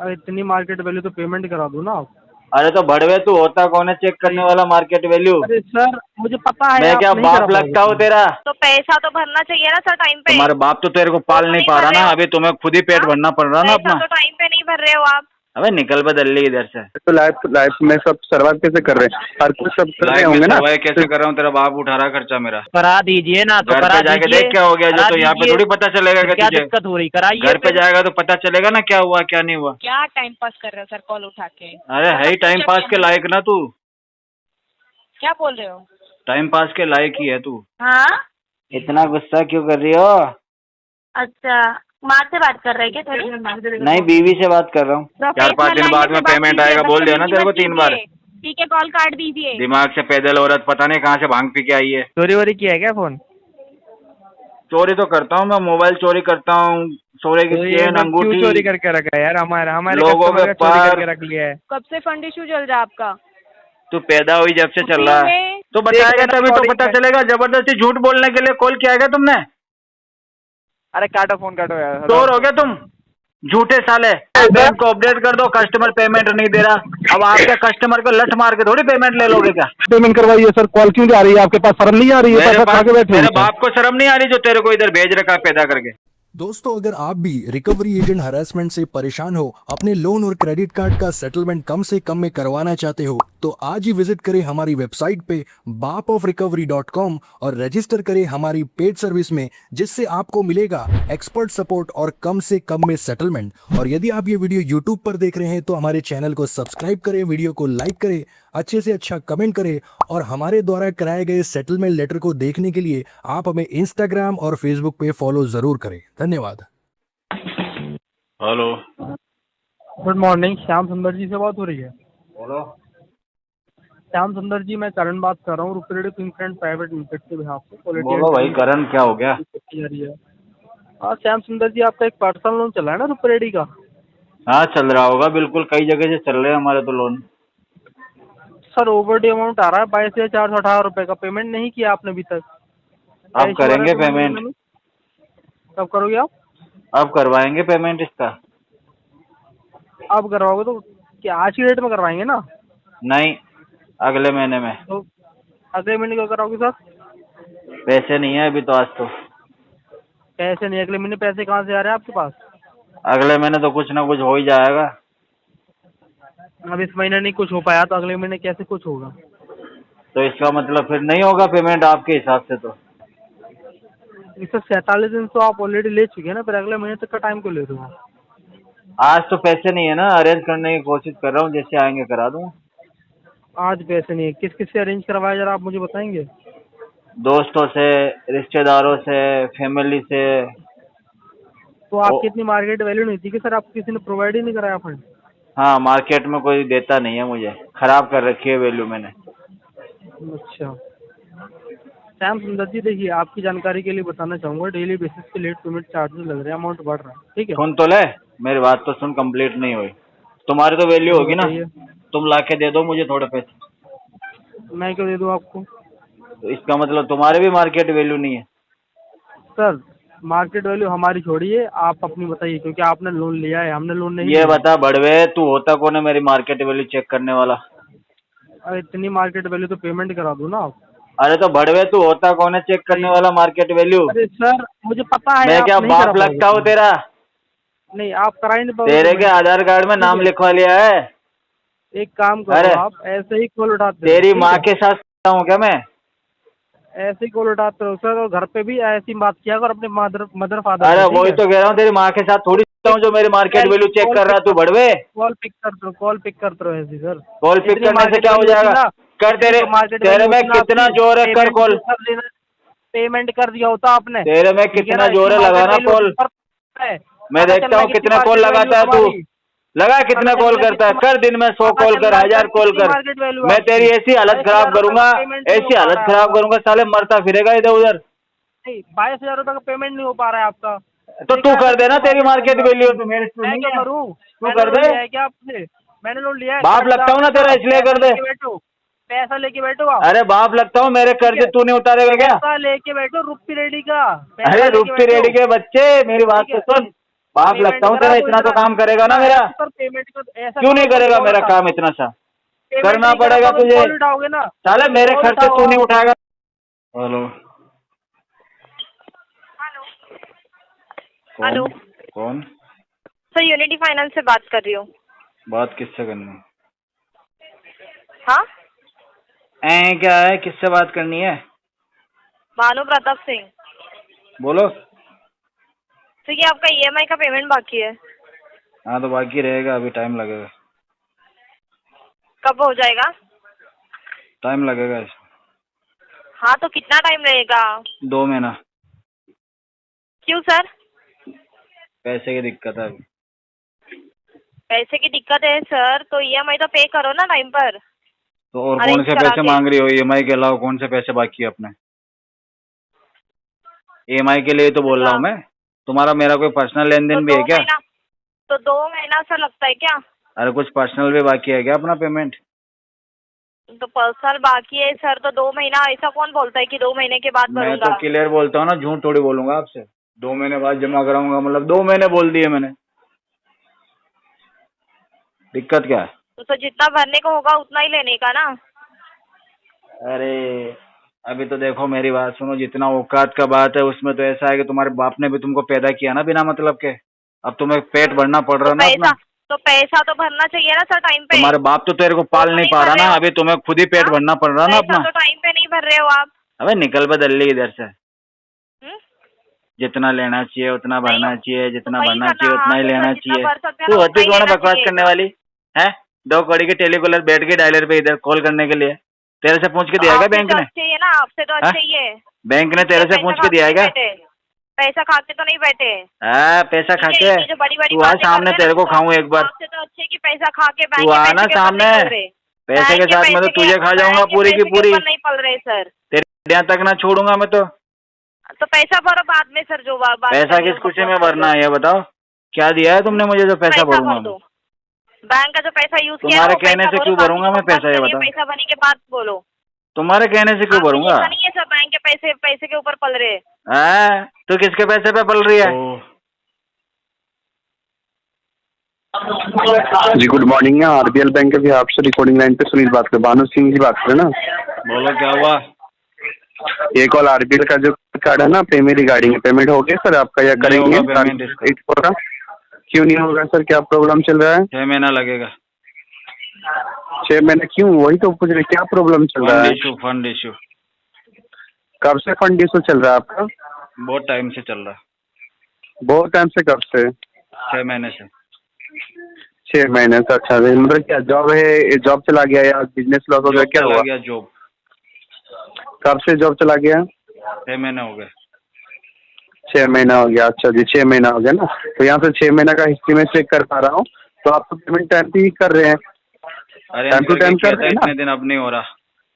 इतनी market value तो payment करा दो ना आप। अरे तो भड़वे तू होता कौन है चेक करने वाला मार्केट वैल्यू? अरे सर मुझे पता है मैं आप क्या नहीं करा बाप पाओगे लगता हूँ पेमेंट। तेरा? तो पैसा तो भरना चाहिए ना सर टाइम पे। तुम्हारे बाप तो तेरे को वो पाल तो नहीं नहीं पा भर रहा रहे ना, हो अभी तुम्हें खुद ही पेट हाँ? भरना पड़ रहा ना पैसा अपना। तो टाइम पे नहीं भर रहे हो आप। अबे निकल बदल ली इधर से। तो लाइफ में सब सर्वाइव कैसे कर रहे हैं? हर कुछ सब कर रहे लाइफ में होंगे ना। सर्वाइव कैसे कर रहा हूँ? तेरा बाप उठा रहा खर्चा मेरा। करा दीजिए ना, तो घर करा पे जाके दीजिए। देख क्या हो गया, जो करा तो यहाँ पे दीजिए। थोड़ी पता चलेगा कि क्या तुझे। दिक्कत हो रही, कराइए घर पे फिर। जाएगा तो पता चलेगा ना क्या हुआ क्या नहीं हुआ। क्या टाइम पास कर रहे हो सर कॉल उठा के? अरे है ही टाइम पास के लायक ना तू। क्या बोल रहे हो? टाइम पास के लायक ही है तू। हाँ इतना गुस्सा क्यों कर रही हो? अच्छा, माँ से बात कर रहे हैं क्या थोड़ी? नहीं, बीवी से बात कर रहा हूँ। 4-5 दिन बाद में पेमेंट आएगा बोल दिया ना तेरे को 3 बार। ठीक है कॉल काट दीजिए। दिमाग से पैदल औरत पता नहीं कहाँ से भांग पी के आई है। चोरी वोरी किया है क्या फोन? चोरी तो करता हूँ मैं, मोबाइल चोरी करता हूँ, सोने की तो ये चेन सब क्यों अंगूठी। चोरी करके रखा है यार? हमारे लोगों कस्टमर के का चोरी पार- करके रख लिया है। कब से फंड इशू चल रहा है आपका? तू पैदा हुई जब से चल रहा है में तो बताएगा देख लेना तभी तो recording पता में। चलेगा। जबरदस्ती झूठ बोलने के लिए कॉल किया है क्या तुमने? अरे काटो फोन काटो यार। चोर हो गया तुम, झूठे साले। बैंक को अपडेट कर दो, कस्टमर पेमेंट नहीं दे रहा। अब आपके कस्टमर को लठ मार के थोड़ी पेमेंट ले लोगे क्या? पेमेंट करवाइए सर। कॉल क्यों नहीं आ रही है आपके पास? शर्म नहीं आ रही है? पैसा खा के बैठे मेरे हैं। बाप को शर्म नहीं आ रही जो तेरे को इधर भेज रखा है पैदा करके? दोस्तों, अगर आप भी रिकवरी एजेंट हरासमेंट से परेशान हो, अपने लोन और क्रेडिट कार्ड का सेटलमेंट कम से कम में करवाना चाहते हो, तो आज ही विजिट करें हमारी वेबसाइट पे bapofrecovery.com और रजिस्टर करें हमारी पेड सर्विस में, जिससे आपको मिलेगा एक्सपर्ट सपोर्ट और कम से कम में सेटलमेंट। और यदि आप ये वीडियो यूट्यूब पर देख रहे हैं तो हमारे चैनल को सब्सक्राइब करें, वीडियो को लाइक करें, अच्छे से अच्छा कमेंट करें, और हमारे द्वारा कराए गए सेटलमेंट लेटर को देखने के लिए आप हमें इंस्टाग्राम और फेसबुक पे फॉलो जरूर करें। धन्यवाद। हेलो, गुड मॉर्निंग, श्याम सुंदर जी से बात हो रही है? बोलो। श्याम सुंदर जी, मैं करण बात कर रहा हूँ, रुपरेडी पिंक प्राइवेट लिमिटेड के बिहाफ से। बोलो भाई करण, क्या हो गया? जा रही है। हाँ श्याम सुंदर जी, आपका एक पर्सनल लोन चला है ना रुपरेडी का? हाँ चल रहा होगा, बिल्कुल कई जगह से चल रहे हैं हमारे तो लोन। सर ओवरड्यू अमाउंट आ रहा है 22,418 रुपये का। पेमेंट नहीं किया आपने अभी तक। अब करेंगे पेमेंट। कब करोगे आप? अब करवाएंगे पेमेंट इसका। अब करवाओगे तो क्या आज की डेट में करवाएंगे ना? नहीं, अगले महीने में। तो अगले महीने क्यों कराओगे सर? पैसे नहीं है अभी तो, आज तो। पैसे नहीं? अगले महीने पैसे कहाँ से आ रहे हैं आपके पास? अगले महीने तो कुछ ना कुछ हो ही जाएगा। अब इस महीने नहीं कुछ हो पाया तो अगले महीने कैसे कुछ होगा? तो इसका मतलब फिर नहीं होगा पेमेंट आपके हिसाब से तो? इससे 47 दिन तो आप ऑलरेडी ले चुके हैं ना, फिर अगले महीने तक का टाइम क्यों ले रहे हो आप? आज तो पैसे नहीं है ना, अरेंज करने की कोशिश कर रहा हूँ, जैसे आएंगे करा दूँ। आज पैसे नहीं है? किस किस से अरेंज करवाया जरा आप मुझे बताएंगे? दोस्तों से, रिश्तेदारों से, फैमिली से। तो आपकी इतनी मार्केट वैल्यू नहीं थी कि सर आपको किसी ने प्रोवाइड ही नहीं कराया फंड? हाँ, मार्केट में कोई देता नहीं है मुझे, खराब कर रखी है वैल्यू मैंने। अच्छा श्याम सुंदर जी, देखिए आपकी जानकारी के लिए बताना चाहूँगा, डेली बेसिस पे लेट पेमेंट चार्जेस लग रहे हैं, अमाउंट बढ़ रहा है, ठीक है? सुन तो ले, मेरी बात तो सुन, कंप्लीट नहीं हुई। तुम्हारी तो वैल्यू होगी ना, तुम लाके दे दो मुझे थोड़े पैसे। मैं क्यों दे दूँ आपको? तो इसका मतलब तुम्हारे भी मार्केट वैल्यू नहीं है? सर मार्केट वैल्यू हमारी छोड़िए, आप अपनी बताइए, क्योंकि आपने लोन लिया है, हमने लोन नहीं ये लिया। बता बड़वे, तू होता कौन है मेरी मार्केट वैल्यू चेक करने वाला? अरे इतनी मार्केट वैल्यू तो पेमेंट करा दो ना आप। अरे तो बड़वे, तू होता कौन है चेक करने वाला मार्केट वैल्यू? अरे सर मुझे पता है मैं आप क्या नहीं बाप करा पाओगे। लगता हूँ तेरा? नहीं आप करा ही नहीं पाओगे। तेरे के आधार कार्ड में नाम लिखवा लिया है। एक काम करो, अरे, आप ऐसे ही कॉल उठाते तेरी ठीक माँ है? के साथ हूँ क्या मैं? ऐसे ही कॉल उठाते रहो सर, और घर पे भी ऐसी बात किया करो अपने मदर फादर। अरे वही तो कह रहा हूँ, तेरी माँ के साथ थोड़ी हूँ जो मेरी मार्केट वैल्यू चेक कर रहा है तू बड़वे। कॉल पिक करते रहो, कॉल पिक करते रहो ऐसे सर। कॉल पिक करने से क्या हो जाएगा? कर, तेरे में कितना जोर है, कर कॉल। पेमेंट कर दिया होता आपने। तेरे में कितना जोर है, लगाना कॉल। मैं देखता हूँ कितने कॉल लगाता है तू। लगा कितना कॉल करता है, कर दिन में 100 कॉल कर, 1000 कॉल कर। मैं तेरी ऐसी हालत खराब करूंगा, ऐसी हालत खराब करूंगा, साले मरता फिरेगा इधर उधर। 22,000 रुपए का पेमेंट नहीं हो पा रहा है आपका, तो तू कर देना, तेरी मार्केट वैल्यू तो मेरे से मैं नहीं क्या है। करूँ? तू कर दे। क्या आपसे? मैंने लोन लिया है। बाप लगता हूँ ना तेरा, इसलिए कर दे। पैसा लेके बैठो आप। अरे बाप लगता हूँ, मेरे कर्जे तू नहीं उतारेगा क्या? पैसा लेके बैठो रुपी रेडी का। अरे रुपी रेडी के बच्चे, मेरी बात तो सुन। बाप लगता हूँ तेरा, इतना तो काम करेगा ना मेरा। सर पेमेंट का ऐसा क्यों नहीं करेगा मेरा काम इतना सा? करना पड़ेगा तुझे। कॉल उठाओगे ना? साले मेरे खर्चे तू नहीं उठाएगा। हेलो हेलो कौन? सर, यूनिटी फाइनेंस से बात कर रही हूँ। बात किससे करनी है? हाँ, क्या है, किससे बात करनी है? भानु प्रताप सिंह। बोलो। तो ये आपका ईएमआई का पेमेंट बाकी है। हाँ तो बाकी रहेगा, अभी टाइम लगेगा। कब हो जाएगा? टाइम लगेगा इसमें। हाँ, तो कितना टाइम लगेगा? 2 महीना। क्यों सर? पैसे की दिक्कत है अभी। पैसे की दिक्कत है सर, तो ईएमआई तो पे करो ना टाइम पर। तो और अरेंज कौन से करा पैसे के। मांग रही हो? ईएमआई के अलावा कौन से पैसे बाकी है अपने? ईएमआई के लिए तो बोल रहा हूँ मैं। तुम्हारा मेरा कोई पर्सनल लेन तो देन भी है क्या? तो 2 महीना सर लगता है क्या? अरे कुछ पर्सनल भी बाकी है क्या अपना पेमेंट? तो पर्सनल बाकी है सर, तो 2 महीना ऐसा कौन बोलता है कि 2 महीने के बाद मैं भरूंगा? तो क्लियर बोलता हूँ ना, झूठ थोड़ी बोलूंगा आपसे। 2 महीने बाद जमा कराऊंगा मतलब 2 महीने बोल दिए मैंने। दिक्कत क्या है? तो जितना भरने को होगा उतना ही लेने का ना। अरे अभी तो देखो मेरी बात सुनो, जितना औकात का बात है उसमें तो ऐसा है कि तुम्हारे बाप ने भी तुमको पैदा किया ना बिना मतलब के। अब तुम्हें पेट भरना पड़ रहा ना अपना। तो पैसा तो भरना चाहिए ना सर टाइम पे। तुम्हारे बाप तो तेरे को पाल नहीं पा रहा ना, अभी तुम्हें खुद ही पेट भरना पड़ रहा ना अपना। पैसा तो टाइम पे नहीं भर रहे हो आप। अबे निकल बे दल्ली इधर से। हम्म? जितना लेना चाहिए उतना भरना चाहिए, जितना वही भरना करना, चाहिए उतना ही हाँ, लेना जितना चाहिए। भर सकते हैं तू ना, होती उतना ही कौन है लेना बकवास चाहिए। करने वाली है? 2 कौड़ी की टेलीकॉलर बैठ के डायलर पे इधर कॉल करने के लिए। तेरे से पूछ के दिया है क्या बैंक ने? चाहिए ना, आपसे तो अच्छे ही है। बैंक ने तेरे से पूछ के दिया है क्या? पैसा खा के तो नहीं बैठे। पैसा खा के जो बड़ी बड़ी तू आ सामने, तेरे को खाऊं एक बार। आपसे तो अच्छे कि पैसा खा के बैंक तू के आना पैसे के ऊपर सामने। नहीं पल रहे। पैसे के साथ मैं तो तुझे खा जाऊंगा पूरी की बैंक के पूरी। पैसे के ऊपर नहीं पल रहे सर। तेरे यहाँ तक ना छोड़ूंगा मैं तो। तो पैसा भरो बाद में सर, जो बात पैसा किस खुशी में भरना है ये बताओ? क्या दिया है तुमने मुझे जो पैसा भरूंगा मैं? बैंक का जो पैसा यूज किया तुम्हारे कहने से क्यों भरूंगा मैं पैसा, ये बताओ? पैसा भरने के बाद बोलो। तुम्हारे कहने से क्यों भरूंगा? ऐसा नहीं है सर, बैंक के पैसे के ऊपर पल रहे। तू किसके पैसे पे पल रही है? जी गुड मॉर्निंग, आरबीएल बैंक के भी आपसे रिकॉर्डिंग लाइन पे सुनील बात कर, भानु सिंह जी बात कर रहे ना? बोलो क्या हुआ? ये कॉल आरबीएल का जो कार्ड है ना, पेमेंट रिगार्डिंग पेमेंट हो गया सर आपका या करेंगे? क्यों नहीं होगा सर, क्या प्रॉब्लम चल रहा है? 6 महीना लगेगा। 6 महीने क्यों? वही तो पूछ रहे, क्या प्रॉब्लम चल रहा है? Fund issue. कब से फंड इशू चल रहा है आपका? बहुत टाइम से चल रहा है। बहुत टाइम से? कब से? 6 महीने से। 6 महीने से? अच्छा, मतलब क्या जॉब है, जॉब चला गया या बिजनेस लॉस हो गया, क्या हुआ? गया जॉब। कब से जॉब चला गया? 6 महीने हो गए। 6 महीना हो गया? अच्छा जी, 6 महीना हो गया ना। तो यहाँ से 6 महीना का हिस्ट्री में चेक कर पा रहा हूँ, तो आप तो पेमेंट टाइम पे ही कर रहे हैं। टाइम टू टाइम कर रहे हैं ना? इतने दिन अब नहीं हो रहा।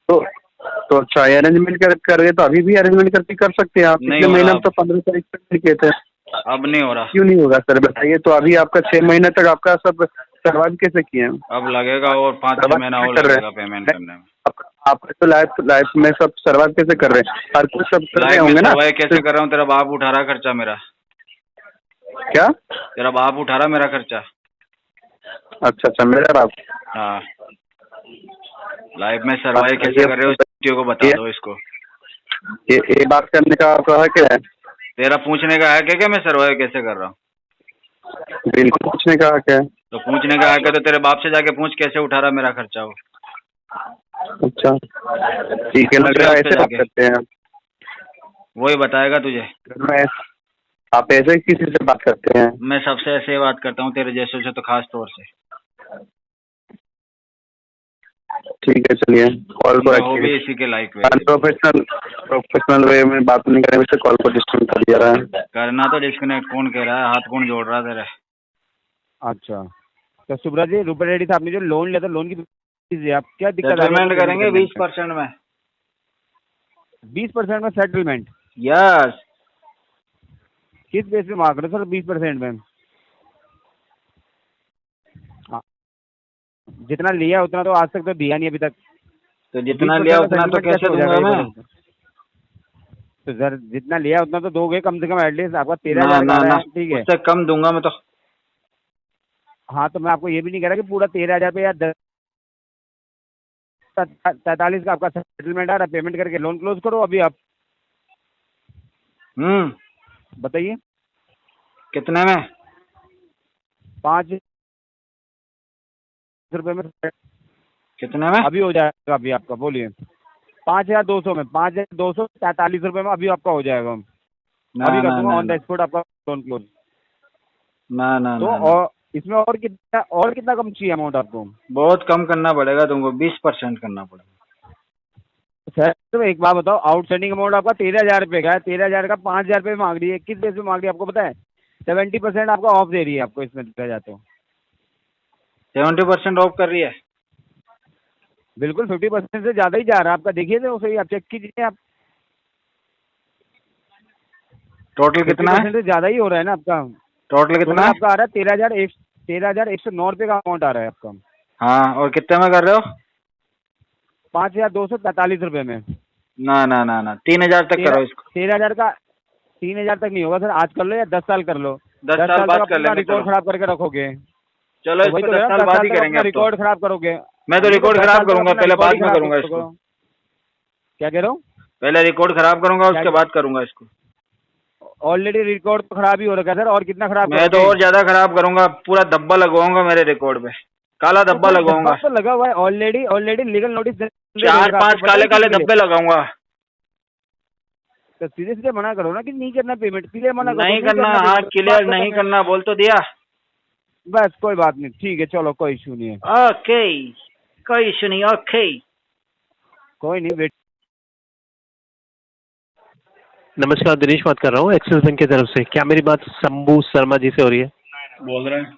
तो अच्छा, अरेंजमेंट कर रहे हैं तो अभी भी अरेंजमेंट करके कर सकते हैं आप। पिछले महीने में तो 15 तारीख तक किए थे। अब नहीं हो रहा। क्यों नहीं होगा सर, बताइए? तो अभी आपका 6 महीने तक आपका सब सर्वाइव कैसे किए हैं? अब लगेगा और 5-6 महीना और लगेगा पेमेंट करने में। आप तो लाइफ में सब सर्वाइव कैसे कर रहे हैं? हर कुछ सब कर रहे होंगे ना? कैसे कर रहा हूँ? तेरा बाप उठा रहा खर्चा मेरा। क्या? तेरा बाप उठा रहा मेरा खर्चा। अच्छा, मेरा बाप? हाँ। लाइफ में सर्वाइव कैसे कर रहे हो को बता दो इसको। ये बात करने का आपका है क्या? तेरा पूछने का है क्या मैं सर्वाइव कैसे कर रहा हूँ? बिल्कुल पूछने का क्या है? तो पूछने का है क्या? तो तेरे बाप से जाके पूछ कैसे उठा रहा मेरा खर्चा वो। अच्छा ठीक है, लग रहा है ऐसे बात करते हैं। वही बताएगा तुझे। आप ऐसे किसी से बात करते हैं? मैं सबसे ऐसे ही बात करता हूँ, तेरे जैसे से तो खास तौर से। ठीक है, चलिए कॉल को रखिए। इसी के लाइक प्रोफेशनल वे में बात नहीं करने से कॉल को डिस्कनेक्ट कर दिया रहा है। करना तो डिस्कनेक्ट कौन कह रहा है? हाथ कौन जोड़ रहा है तेरे? अच्छा तो सुब्रत जी, रुपए रेड्डी साहब ने जो लोन लिया था, लोन की आप क्या दिक्कत? सेटलमेंट करेंगे 20% में। 20% में सेटलमेंट? यस। किस बेस पे मांग रहे हो सर 20% में? जितना लिया उतना तो आज तक तो दिया नहीं अभी तक। तो जितना लिया उतना तो कैसे दूंगा मैं? तो सर जितना लिया उतना तो दोगे कम से कम, एटलीस्ट आपका 13,000 ना का ना आ रहा ना, है, ठीक है। उससे कम दूंगा मैं तो। हाँ तो मैं आपको ये भी नहीं कह रहा कि पूरा 13,000 पे या 43 का आपका सेटलमेंट आ रहा है, पेमेंट करके लोन क्लोज करो अभी आप। बताइए कितने में? 5 रुपये में कितने में? अभी हो जाएगा, अभी आपका बोलिए। 5,200 में, 5,243 रुपये में अभी आपका हो जाएगा। ना अभी कर ना दूंगा ना ऑन द स्पॉट आपका लोन क्लोज। ना ना तो ना ना। और इसमें और कितना कम चाहिए अमाउंट आपको? बहुत कम करना पड़ेगा तुमको, 20% करना पड़ेगा। सर तो एक बात बताओ, आउटस्टैंडिंग अमाउंट आपका 13,000 रुपये का है, 13,000 का 5,000 रुपये मांग रही है, किस बेस पे मांग रही है आपको पता है? 70% आपका ऑफ दे रही है आपको इसमें देखा जाए तो। 70% ऑफ कर रही है? बिल्कुल 50% से ज़्यादा ही जा रहा है आपका, देखिए तो सही, आप चेक कीजिए आप। टोटल कितना है? 50% से ज़्यादा ही हो रहा है ना आपका। टोटल कितना है? आपका आ रहा है 13,109 रुपये का अमाउंट आ रहा है आपका। हाँ, और कितने में कर रहे हो? 5,243 रुपये में। ना ना ना ना, 3,000 तक करो इसको। 13,000 का 3,000 तक नहीं होगा सर, आज कर लो या 10 साल कर लो। 10 साल बाद कर लेंगे। रिकॉर्ड खराब करके रखोगे। चलो तो वही इसको तो 10 साल बाद ही करेंगे। रिकॉर्ड खराब करोगे। मैं तो रिकॉर्ड खराब करूंगा, पहले बाद में करूंगा इसको। क्या कह रहे हो? पहले रिकॉर्ड खराब करूंगा, उसके बाद करूंगा इसको। ऑलरेडी रिकॉर्ड तो खराब ही हो रखा है सर, और कितना खराब मैं तो और ज्यादा खराब करूंगा, पूरा धब्बा लगवाऊंगा मेरे रिकॉर्ड पे, काला धब्बा लगवाऊंगा। तो लगा हुआ है ऑलरेडी लीगल नोटिस 4-5 काले काले धब्बे लगाऊंगा। तो सीधे सीधे मना करो ना कि नहीं करना पेमेंट, सीधे मना करो। नहीं करना, हाँ क्लियर नहीं करना बोल तो दिया। बस कोई बात नहीं, ठीक है, चलो कोई इशू नहीं है। ओके, कोई इशू नहीं। ओके, कोई नहीं, वेट। नमस्कार, दिनेश बात कर रहा हूँ एक्सिस बैंक की तरफ से। क्या मेरी बात शंभू शर्मा जी से हो रही है? बोल रहे हैं,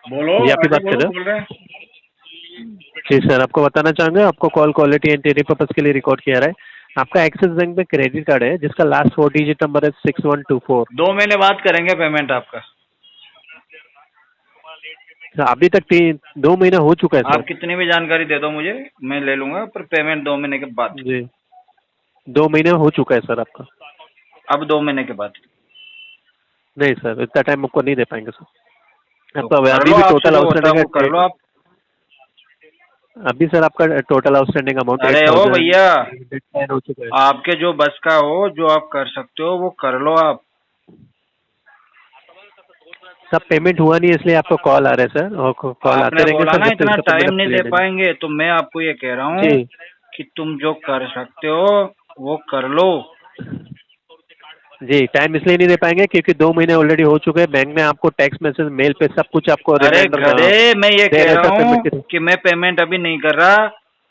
बोलो। जी, आप ही बात कर रहे हैं? जी सर, आपको बताना चाहूँगा, आपको call quality and trading purpose के लिए रिकॉर्ड किया रहा है। आपका एक्सिस बैंक में क्रेडिट कार्ड है जिसका लास्ट 4 डिजिट नंबर है 6124। 2 महीने बाद करेंगे पेमेंट आपका। अभी तक 2 महीना हो चुका है सर। आप कितनी भी जानकारी दे दो मुझे, मैं ले लूंगा, पर पेमेंट 2 महीने के बाद। जी, 2 महीने हो चुका है सर आपका। अब 2 महीने के बाद नहीं सर, इतना टाइम आपको नहीं दे पाएंगे सर। तो आपका कर अभी लो, भी आपसे टोटल जो होता है आउटस्टैंडिंग वो कर लो आप। अभी सर आपका टोटल आउटस्टैंडिंग अमाउंट अरे ओ भैया, हो चुका है। आपके जो बस का हो, जो आप कर सकते हो वो कर लो आप। सब पेमेंट हुआ नहीं इसलिए आपको कॉल आ रहा है सर, और कॉल आते आपने रहेंगे बोला सर ना जब तक इतना इसका टाइम पेमेंट नहीं क्लियर दे पाएंगे, तो मैं आपको ये कह रहा हूँ जी कि तुम जो कर सकते हो वो कर लो। जी, टाइम इसलिए नहीं दे पाएंगे क्योंकि 2 महीने ऑलरेडी हो चुके हैं। बैंक ने आपको टेक्स्ट मैसेज, मेल पे सब कुछ आपको अरे गधे, मैं ये कह रहा हूँ पेमेंट कि मैं पेमेंट अभी नहीं कर रहा,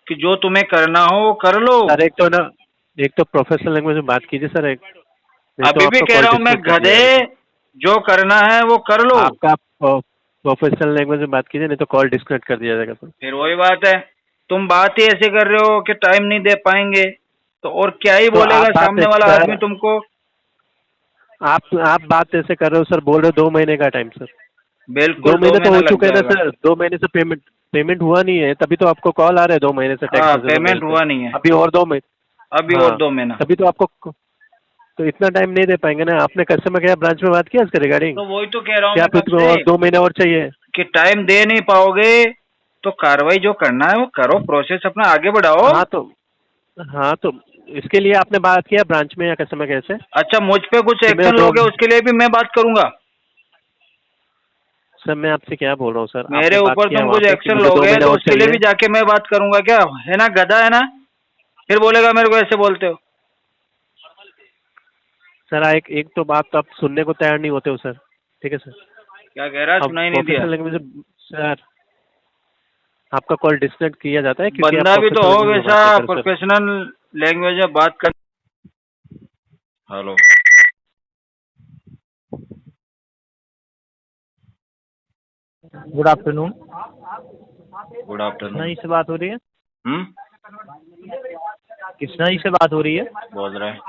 कि जो तुम्हें करना हो वो कर लो। सर एक तो प्रोफेशनल लैंग्वेज में बात कीजिए सर। अभी भी कह रहा हूँ मैं गधे, जो करना है वो कर लो। आपका प्रोफेशनल लैंग्वेज में बात कीजिए, नहीं तो कॉल डिस्कनेक्ट कर दिया जाएगा सर। फिर वही बात है, तुम बात ही ऐसे कर रहे हो कि टाइम नहीं दे पाएंगे, तो और क्या ही बोलेगा सामने वाला आदमी तुमको। आप बात ऐसे कर रहे हो सर, बोल रहे हो 2 महीने का टाइम सर। बिल्कुल 2 महीने तो हो चुके हैं ना सर। 2 महीने से पेमेंट हुआ नहीं है, तभी तो आपको कॉल आ रहा है 2 महीने से टैक्स पेमेंट हुआ नहीं है। अभी और 2 महीने, और 2 महीना, तभी तो आपको तो इतना टाइम नहीं दे पाएंगे ना। आपने कस्टमर केयर ब्रांच में बात किया इसके रिगार्डिंग? तो वही तो कह रहा हूँ क्या और 2 महीने और चाहिए कि टाइम दे नहीं पाओगे तो कार्रवाई जो करना है वो करो, प्रोसेस अपना आगे बढ़ाओ। हाँ तो इसके लिए आपने बात किया ब्रांच में या कस्टमर केयर से? अच्छा, मुझ पे कुछ एक्शन लोगे उसके लिए भी मैं बात करूंगा सर। मैं आपसे क्या बोल रहा हूँ सर, मेरे ऊपर तुम कुछ एक्शन लोगे तो उसके लिए भी जाके मैं बात करूंगा, क्या है ना, गधा है ना, फिर बोलेगा मेरे को ऐसे बोलते हो। सर एक तो बात तो आप सुनने को तैयार नहीं होते हो सर। ठीक है सर, क्या कह रहा है, सुनाई नहीं दिया सर। आपका कॉल डिस्कनेक्ट किया जाता है क्योंकि बंदा भी तो हो वैसा प्रोफेशनल लैंग्वेज में बात कर। Hello, good afternoon. Good afternoon. Krishna ji से बात हो रही है? कृष्णा जी से बात हो रही है? बोल रहे हैं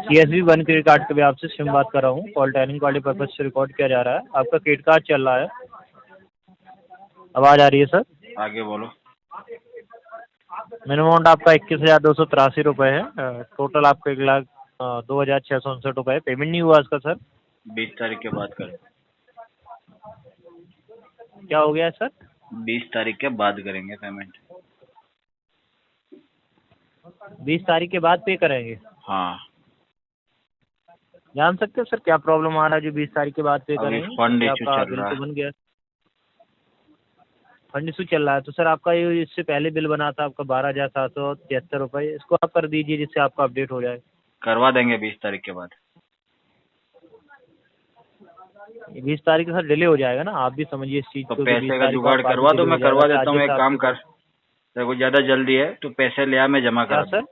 CSB 1 क्रेडिट कार्ड के भी आपसे सिम बात कर रहा हूँ। कॉल टाइमिंग क्वालिटी पर्पज से रिकॉर्ड किया जा रहा है। आपका क्रेडिट कार्ड चल रहा है। आवाज़ आ रही है सर? आगे बोलो। मिनिमम अमाउंट आपका 21,283 रुपये है। टोटल आपको 1,02,659 रुपये। पेमेंट नहीं हुआ इसका सर। 20 तारीख के बाद करें। क्या हो गया सर? 20 तारीख के बाद करेंगे पेमेंट। 20 तारीख के बाद पे करेंगे? हाँ। जान सकते हैं सर क्या प्रॉब्लम आ रहा है जो 20 तारीख के बाद पे अभी करेंगे? फंड क्या इशू आपका चल बिल रहा तो है। बन गया? फंड इशू चल रहा है तो सर आपका ये इससे पहले बिल बना था आपका 12,773 रुपये, इसको आप कर दीजिए जिससे आपका अपडेट हो जाए। करवा देंगे 20 तारीख के बाद। 20 तारीख का सर डिले हो जाएगा ना, आप भी समझिए इस चीज़ तो को कि 20 पैसे का तारीख जुगाड़ आपका करवा डिले दो, हो मैं जाएगा, करवा देता हूँ। एक चार्जेस काम आपके कर, तेरे को ज्यादा जल्दी है, तू पैसे ले आ, मैं जमा क्या करा। सर?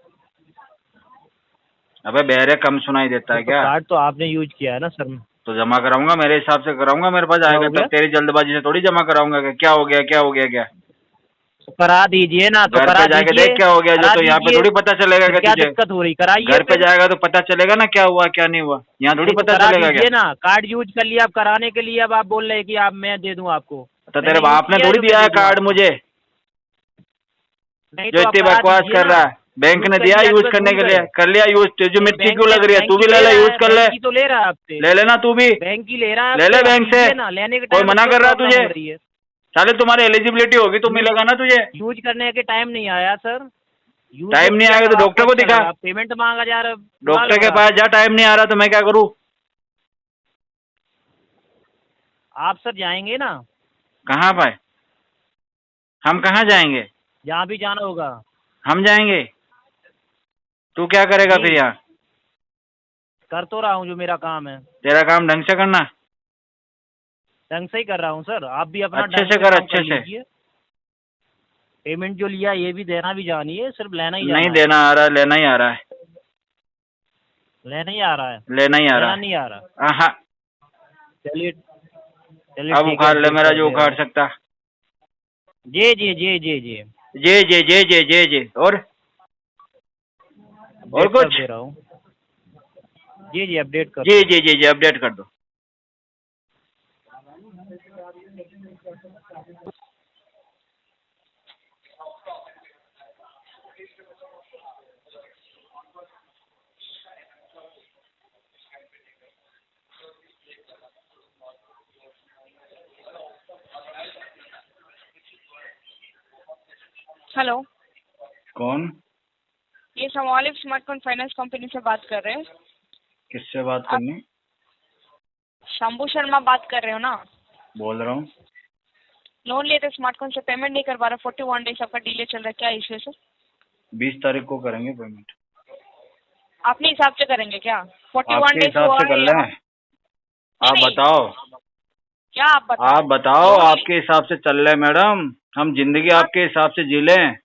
अबे बहरे कम सुनाई देता है तो क्या? कार्ड तो आपने यूज किया है ना सर। तो जमा कराऊंगा, मेरे हिसाब से कराऊंगा, मेरे पास क्या आएगा हो गया? तब। तेरी जल्दबाजी से थोड़ी जमा कराऊंगा। क्या हो गया, क्या हो गया? क्या तो करा दीजिए ना, तो घर करा पे जाके दीजिए। देख क्या हो गया, जो करा तो यहाँ पे दीजिए। थोड़ी पता चलेगा फिर कि क्या तुझे। दिक्कत हो रही? कराइए घर पे फिर। जाएगा तो पता चलेगा ना क्या हुआ क्या नहीं हुआ। यहाँ थोड़ी नहीं तो पता करा चलेगा दीजिए क्या? ना, कार्ड यूज कर लिया, अब कराने के लिए अब आप बोल रहे हैं कि आप मैं दे दूं आपको। तो मैंने तेरे यूज बाप ने किया थोड़ी जो मैं दिया है दे दूं कार्ड आपको। मुझे, नहीं जो तो आप इतनी करा बकवास दीजिए कर ना। रहा है। बैंक यूज ने कर दिया लिया तो यूज बस करने भूल के लिए, गए। कर लिया यूज। तुझे मिर्ची क्यों लग रही है? तू भी ले ले, यूज कर ले। बैंक ही तो ले रहा है आपसे। ले लेना तू भी, बैंक ही ले रहा है ले ले आपसे, बैंक से। दीजिए ना, लेने के कोई टाइम मना क्यों कर रहा है प्रॉब्लम तुझे? हो रही है? साले तुम्हारी एलिजिबिलिटी होगी तो मिलेगा ना तुझे। यूज करने के टाइम नहीं आया सर। यूज टाइम नहीं आएगा तो डॉक्टर को दिखा। पेमेंट मांगा जा रहा है। डॉक्टर के पास जा, टाइम नहीं आ रहा तो मैं क्या करूँ? आप सर जाएंगे ना कहाँ पाए? हम कहाँ जाएंगे? जहाँ भी जाना होगा। हम जाएंगे। तू क्या करेगा जी। फिर यहाँ? कर तो रहा हूँ जो मेरा काम है, तेरा काम ढंग से करना। ढंग से ही कर रहा हूँ सर। आप भी अपना अच्छे ढंग से से कर, काम अच्छे कर से। लीजिए। पेमेंट जो लिया ये भी देना भी जानिए, सिर्फ लेना ही नहीं जाना है। देना आ रहा है, लेना ही आ रहा है। लेना ही आ रहा है, लेना ही आ रहा लेना है। नहीं आ रहा। हाँ, चलिए चलिए अब ठीक है, उखाड़ ले अपडेट मेरा कर जो दे रहा उखाड़ हूँ। सकता। जी जी जी जी जी जे जे जे जे जे जे और अपडेट कर कुछ? दे रहा हूँ। जी जी अपडेट कर जी दे रहा जी जी जी अपडेट कर दो। हेलो, कौन? ये समॉलिव स्मार्टफोन फाइनेंस कंपनी से बात कर रहे हैं? किससे बात करनी? शंभू शर्मा बात कर रहे हो ना? बोल रहा हूँ। लोन लिए थे स्मार्टफोन से, पेमेंट नहीं कर पा रहा, 41 डेज आपका डिले चल रहा है, क्या इशू है सर? 20 तारीख को करेंगे पेमेंट। अपने हिसाब से करेंगे क्या? 41 आपके डेज हिसाब हुआ से कर है लें। आप नहीं। बताओ। क्या आप बताओ? आप बताओ, आपके हिसाब से चल रहे मैडम। हम जिंदगी आपके हिसाब से जी लें।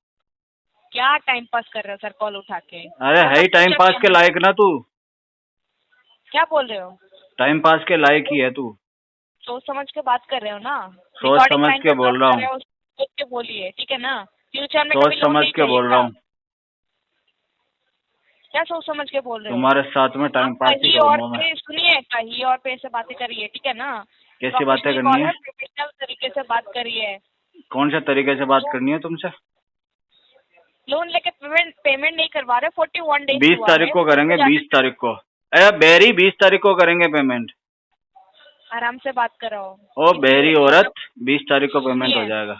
क्या टाइम पास कर रहे हो सर कॉल उठा के? अरे है ही टाइम पास के लायक ना तू। क्या बोल रहे हो? टाइम पास के लायक ही है तू। सोच समझ के बात कर रहे हो ना? सोच Recording समझ line के पे बोल बात रहा कर हूँ। रहे हो, सोच के बोलिए, ठीक है ना? फ्यूचर में सोच कभी लोन समझ नहीं के चाहिए बोल क्या? रहा हूँ। क्या सोच समझ के बोल रहे हो? तुम्हारे साथ में टाइम आप पास ही कहीं और करूंगा मैं। पे सुनिए, कहीं और पे से बातें करिए, ठीक है ना? कैसी बातें Professional करनी call है? प्रोफेशनल तरीके से बात करिए। कौन से तरीके से बात करनी है तुमसे? लोन लेके पेमेंट नहीं करवा रहे, 41 डेज 20 तारीख को करेंगे, 20 तारीख को। अरे बेरी 20 तारीख को करेंगे पेमेंट। आराम से बात करो। ओ बेरी औरत, 20 तारीख को पेमेंट हो जाएगा।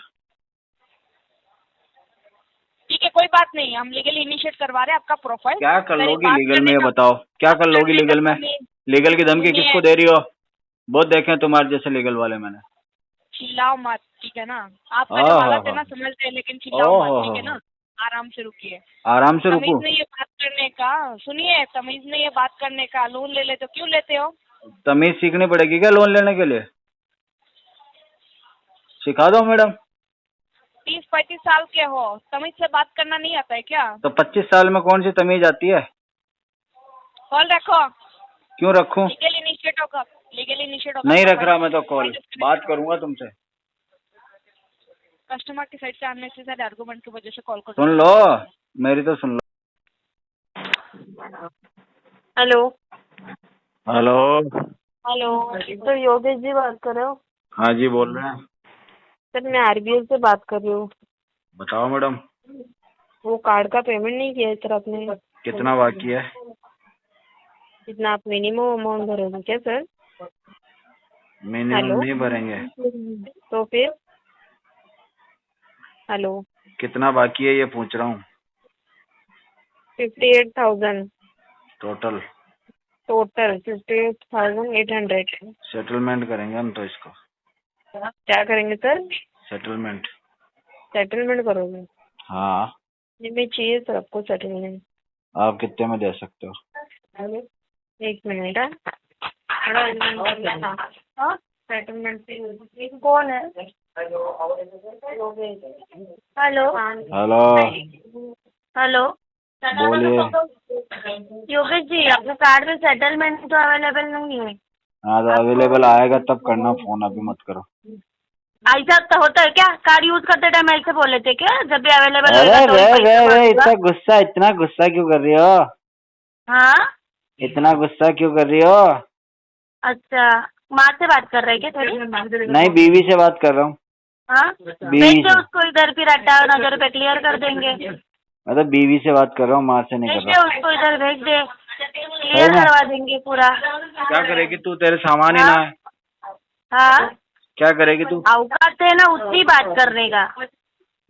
ठीक है, कोई बात नहीं, हम लीगली इनिशिएट करवा रहे हैं आपका प्रोफाइल। क्या कर मेरी लोगी बात लीगल में, करने ये का- बताओ। क्या कर लोगी करने का लीगल में? तमीज- लीगल की धमकी सुनिए। किसको दे रही हो? बहुत देखे हैं तुम्हारे जैसे लीगल वाले मैंने। चिल्लाओ मत, ठीक है ना? आप हाँ, मेरे हाँ, हालत है ना, हाँ। समझते हैं, लेकिन चिल्लाओ ओहो, मत, ठीक है ना? आराम से रुकिए। आराम से तमीज रुकू? नहीं है बात करने का, सुनिए, तमीज नहीं है बात करने का। लोन ले लेते हो, क्यों लेते हो? तमीज सीखनी पड़ेगी क्या लोन लेने के लिए? सिखा दो मैडम। 30-35 साल के हो, तमीज से बात करना नहीं आता है क्या? तो 25 साल में कौन सी तमीज आती है? कॉल रखो। क्यों रखूं? लीगली इनिशिएट होगा, लीगली इनिशिएट होगा। नहीं रख रहा मैं तो कॉल, बात करूंगा तुमसे। कस्टमर की साइड से अननेसेसरी आर्गुमेंट की वजह से कॉल कर। सुन लो, मेरी तो सुन लो। Hello hello. हेलो, तो योगेश जी बात कर रहे हो? हाँ जी, बोल रहे हैं। सर मैं आरबीएल से बात कर रही हूँ। बताओ मैडम। वो कार्ड का पेमेंट नहीं किया इस तरह आपने। कितना बाकी है? इतना आप मिनिमम अमाउंट भरोगे क्या सर? Minimum hello? नहीं भरेंगे। तो फिर हेलो, कितना बाकी है ये पूछ रहा हूँ। 58,000 टोटल टोटल 58,800। सेटलमेंट करेंगे हम तो इसको। क्या करेंगे सर? सेटलमेंट। सेटलमेंट करोगे? हाँ। नहीं, मैं चाहिए सर आपको सेटलमेंट। आप कितने में दे सकते हो? एक मिनट सेटलमेंट कौन है? हेलो हेलो, हेलो बोलिए। योगेश जी, आपके कार्ड में सेटलमेंट तो अवेलेबल नहीं है। हाँ तो अवेलेबल आएगा तब करना फोन, अभी मत करो। ऐसा तो होता है क्या? कार्ड यूज करते टाइम ऐसे बोले थे क्या? जब भी अवेलेबल अरे होगा तो वे ही पैसा वे मांगूंगा। इतना गुस्सा क्यों कर रही हो? हाँ इतना गुस्सा क्यों कर रही हो? अच्छा, माँ से बात कर रहे हैं क्या थोड़ी? नहीं, बीवी से बात कर रहा हूँ। हाँ, बीवी भेज दो से। उसको इधर, फिर 58,000 रुपये क्लियर कर देंगे। मतलब बीवी से बात कर रहा हूँ, माँ से नहीं भेज कर दे रहा। उसको इधर, भेज दे, क्लियर ना? करवा देंगे पूरा। क्या करेगी तू? तेरे सामान ही ना है। हाँ, क्या करेगी तू? औकात है ना उतनी बात करने का।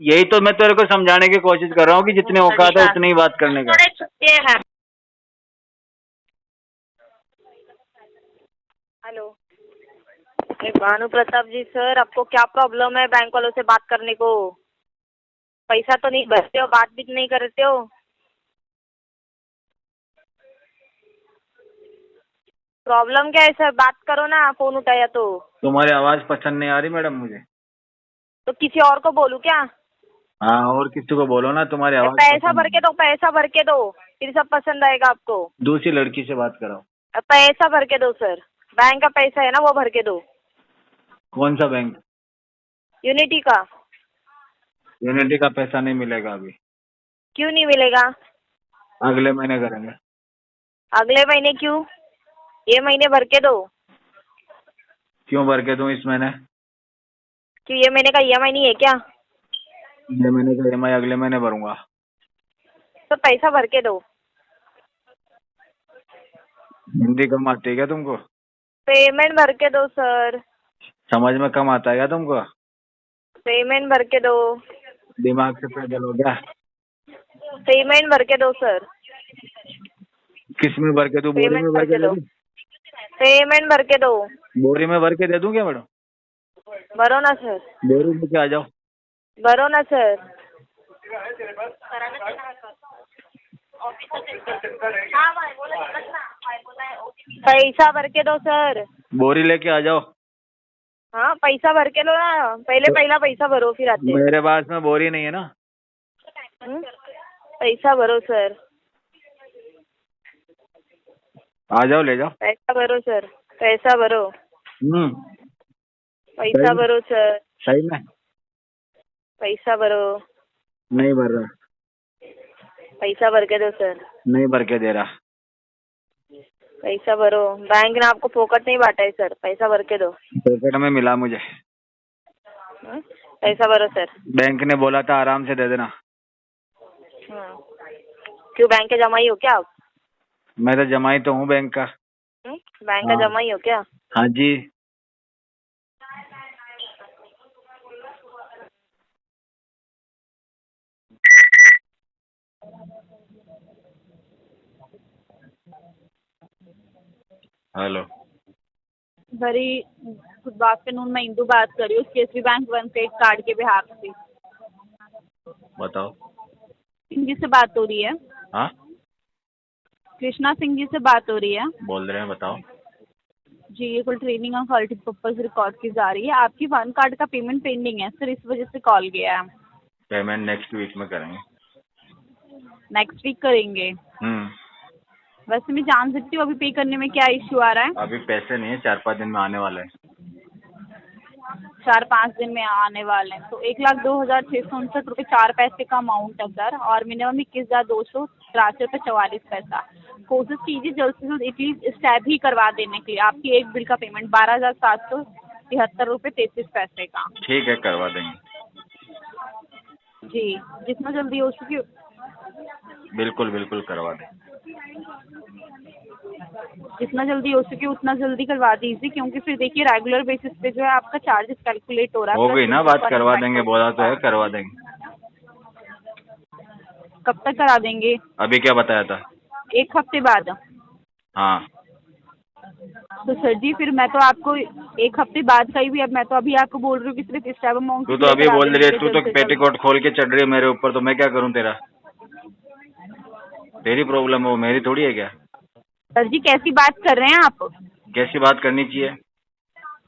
यही तो मैं तेरे को समझाने की कोशिश कर रहा हूँ कि जितने औकात है उतनी ही बात करने का। थोड़े छुट्टे हैं। हेलो, भानु प्रताप जी सर, आपको क्या प्रॉब्लम है बैंक वालों से बात करने को? पैसा तो नहीं भरते हो, बात भी नहीं करते हो। प्रॉब्लम क्या है सर? बात करो ना, फोन उठाया तो। तुम्हारी आवाज पसंद नहीं आ रही मैडम मुझे। तो किसी और को बोलूं क्या? हाँ, और किसी को बोलो ना, तुम्हारी आवाज पैसा पसंद भर के दो, पैसा भर के दो, फिर सब पसंद आएगा आपको। दूसरी लड़की से बात कराओ। पैसा भर के दो सर, बैंक का पैसा है ना, वो भर के दो। कौन सा बैंक? यूनिटी का। यूनिटी का पैसा नहीं मिलेगा अभी। क्यों नहीं मिलेगा? अगले महीने करेंगे। अगले महीने क्यों? ये महीने भर के दो। क्यों भर के दूं इस महीने? क्यों, ये महीने का EMI नहीं है क्या? ये महीने का EMI अगले महीने भरूंगा। तो पैसा भर के दो। हिंदी कम आती है क्या तुमको? पेमेंट भर के दो सर। समझ में कम आता है क्या तुमको? पेमेंट भर के दो। दिमाग से पैदल हो गया? पेमेंट भर के दो सर। किस में भर के दूं? बोरी में भर के दे दूं? पेमेंट भर के दो। बोरी में भर के दे दूं क्या मैडम? भरो ना सर। बोरी लेके आ जाओ। भरो ना सर। पैसा भर के दो सर। बोरी लेके आ जाओ। हाँ, पैसा भर के लो ना, पहला पैसा भरो फिर आते। मेरे पास में बोरी नहीं है ना। पैसा भरो सर। आ जाओ, ले जाओ। पैसा भरो सर, पैसा भरो। पैसा भरो सर। सही में पैसा भरो। नहीं भर रहा। पैसा भर के दो सर। नहीं भर के दे रहा। पैसा भरो, बैंक ने आपको फोकट नहीं बांटा है सर, पैसा भर के दो। पॉकेट में मिला मुझे। पैसा भरो सर। बैंक ने बोला था आराम से दे देना। क्यों, बैंक के जमाई हो क्या आप? मैं तो जमाई तो हूँ बैंक का। बैंक का जमाई हो क्या? हाँ जी। हेलो, वेरी गुड आफ्टरनून, मैं इंदू बात कर रही हूँ केसरी बैंक 1 कार्ड के बिहार से। बताओ। सिंह जी से बात हो रही है? हाँ, कृष्णा सिंह जी से बात हो रही है? बोल रहे हैं, बताओ। जी, ये कोई ट्रेनिंग और क्वालिटी पर्पज रिकॉर्ड की जा रही है। आपकी 1 कार्ड का पेमेंट पेंडिंग है सर, इस वजह से कॉल किया है। पेमेंट नेक्स्ट वीक में करेंगे। नेक्स्ट वीक करेंगे? वैसे मैं जान सकती हूँ अभी पे करने में क्या इश्यू आ रहा है? अभी पैसे नहीं है, 4-5 दिन में आने वाले हैं। 4-5 दिन में आने वाले हैं। तो 1,02,659 रुपये 4 पैसे का अमाउंट है सर, और मिनिमम 21,283 रुपये 44 पैसा। कोशिश कीजिए जल्द से जल्द एटलीस्ट स्टैब ही करवा देने के लिए। आपकी एक बिल का पेमेंट 12,773 रुपये 33 पैसे का। ठीक है, करवा देंगे। जी, जितना जल्दी हो सके बिल्कुल बिल्कुल करवा दें। जितना जल्दी हो सके उतना जल्दी करवा दीजिए, क्योंकि फिर देखिए रेगुलर बेसिस पे जो है आपका चार्जेस कैलकुलेट हो रहा है। हो गई ना बात, करवा देंगे, बोला तो है करवा देंगे। कब तक करा देंगे? अभी क्या बताया था? 1 हफ्ते बाद। हाँ तो सर जी फिर मैं तो आपको 1 हफ्ते बाद का ही भी, अब मैं तो अभी आपको बोल रही हूँ कि सिर्फ इस टाइम अमाउंट। तू तो अभी बोल रही है, तू तो पेटीकोट खोल के चढ़ रही है मेरे ऊपर, तो मैं क्या करूँ तेरा? तेरी प्रॉब्लम है वो, मेरी थोड़ी है क्या? सर जी कैसी बात कर रहे हैं आप? कैसी बात करनी चाहिए?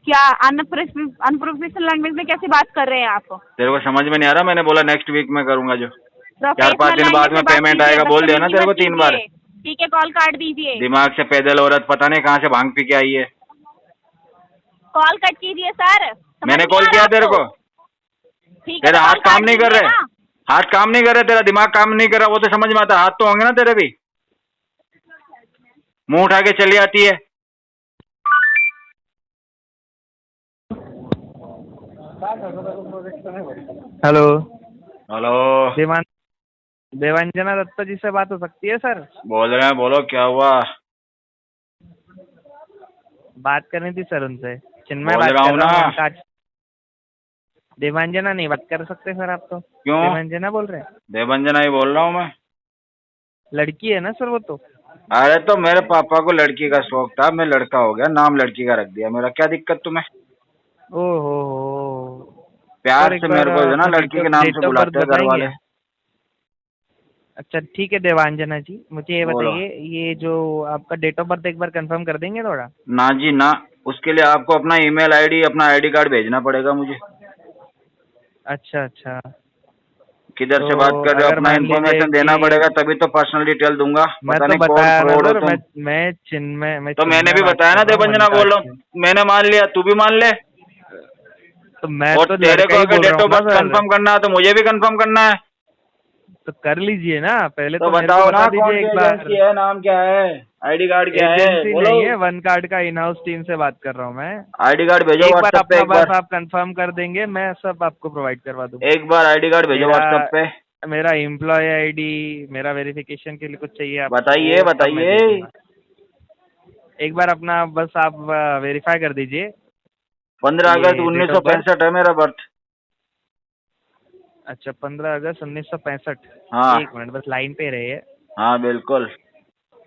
क्या अनप्रोफेशनल लैंग्वेज में कैसे बात कर रहे हैं आप? तेरे को समझ में नहीं आ रहा? मैंने बोला नेक्स्ट वीक में करूंगा, जो 4-5 प्रोफेशनल दिन बाद लैंग्वेज में बात पेमेंट कीजिए, आएगा, बोल दिया ना तेरे को बदतमीजी 3 मत बार। कीजिए। ठीक है, कॉल काट दीजिए। दिमाग से पैदल औरत पता नहीं कहाँ से भांग पी के आई है। कॉल कट कीजिए सर। मैंने कॉल किया तेरे को? ठीक है, तेरे तो हाथ कॉल काम काट नहीं कर दीजिए रहे, ना। हाथ काम नहीं कर रहे, तेरा दिमाग काम नहीं कर रहा, वो तो समझ में आता। हाथ तो होंगे ना तेरे भी, मुंह उठा के चली आती है। हेलो हेलो, देवांजना दत्ता जी से बात हो सकती है सर? बोल रहे हैं, बोलो क्या हुआ? बात करनी थी सर उनसे। चिन्मय बोल बात रहा कर हूँ रहा हूँ ना। वनकाज। देवांजना नहीं बात कर सकते सर आप तो? क्यों? देवांजना बोल रहे हैं? देवंजना ही बोल रहा हूँ मैं। लड़की है ना सर वो तो? अरे तो मेरे पापा को लड़की का शौक था, मैं लड़का हो गया, नाम लड़की का रख दिया मेरा, क्या दिक्कत तुम्हें? ओहो, प्यार एक से बार मेरे को जो ना लड़की के नाम डेट से ऑफ बर्थ बुलाते हैं घर वाले। बताएंगे? अच्छा ठीक है देवांजना जी, मुझे ये बोलो। बताइए, ये जो आपका डेट ऑफ बर्थ एक बार कंफर्म कर देंगे थोड़ा? ना जी ना, उसके लिए आपको अपना ईमेल आईडी, अपना आईडी कार्ड भेजना पड़ेगा मुझे। अच्छा अच्छा। किधर से तो बात कर रहे हो? अगर अपना मान लीजिए इन्फॉर्मेशन देना कि पड़ेगा, तभी तो पर्सनल डिटेल दूंगा। मैं पता तो नहीं कौन बताया ना फ्रॉड हो सर, तुम। मैं चिन्मय तो मैंने भी बात बताया ना कर रहा हूँ देवंजना बोल रहा वनकाज हूँ, मैंने मान लिया, तू भी मान ले। से। तो मैं और तो तेरे लड़का को ही अगर बोल रहा डेट हूँ ऑफ ना बर्थ सर। कंफर्म करना है तो मुझे भी कंफर्म करना है। तो कर लीजिए ना, पहले तो तो मेरे को बताओ ना, बता कौन दीजिए सी एक बार। एजेंसी है, नाम क्या है, आईडी कार्ड क्या है, एजेंसी बोलो। नहीं है, वन कार्ड का इन हाउस टीम से बात कर रहा हूँ मैं। आईडी कार्ड भेजो एक बार व्हाट्सएप पे, अपना एक बस बार आप कंफर्म कर देंगे, मैं सब आपको प्रोवाइड करवा दूँ। एक बार आईडी कार्ड भेजो व्हाट्सएप पे। मेरा एम्प्लॉय आईडी, मेरा वेरिफिकेशन के लिए कुछ चाहिए आपको? बताइए वो सब मैं बताइए। दे दूंगा। एक बार अपना बस आप वेरीफाई कर दीजिए। 15 अगस्त ये डेट ऑफ बर्थ? 1965 है मेरा बर्थ। अच्छा 15 अगस्त 1965। हाँ। 1 मिनट बस लाइन पे रहिए, हाँ बिल्कुल।